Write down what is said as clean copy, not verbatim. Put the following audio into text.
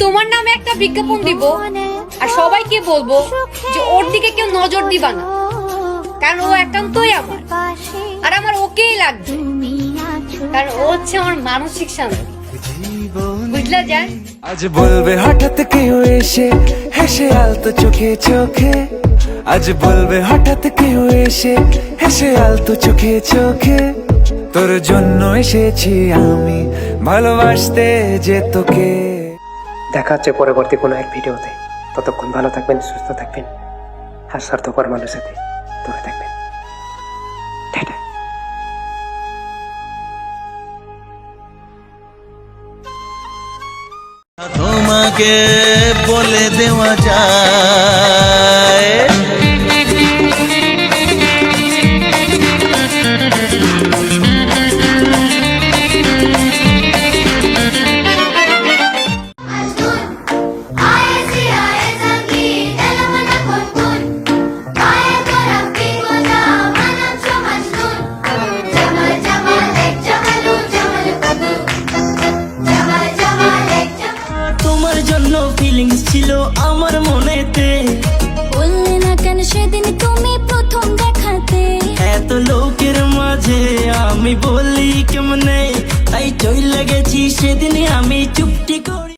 তোমার নামে একটা বিজ্ঞাপন দিব আর সবাইকে বলবো যে ওর দিকে কেউ নজর দিবা না, কারণ ও একান্তই আমার, আর আমার ওকেই লাগবে, কারণ ও হচ্ছে আমার মানসিক শান্তি। বুঝলা যায়? আজ বলবে হঠাৎ কেউ এসে হেসে আলতো চোখে চোখে, আজ বলবে হঠাৎ কেউ এসে হেসে আলতো চোখে চোখে, তোর জন্য এসেছি আমি ভালোবাসতে যে তোকে। দেখা হচ্ছে পরবর্তী কোনো এক ভিডিওতে। ততক্ষণ ভালো থাকবেন, সুস্থ থাকবেন, আর স্বার্থপর মানুষের সাথে দূরে থাকবেন। টাটা। তোমাকে বলে দেওয়া যায় ফিলিংস ছিল আমার মনেতে, বললে না কেন সেদিন তুমি প্রথম দেখাতে। এত লোকের মাঝে আমি বলি কেমনে, তাই চলে গেছি সেদিন আমি চুপটি করি।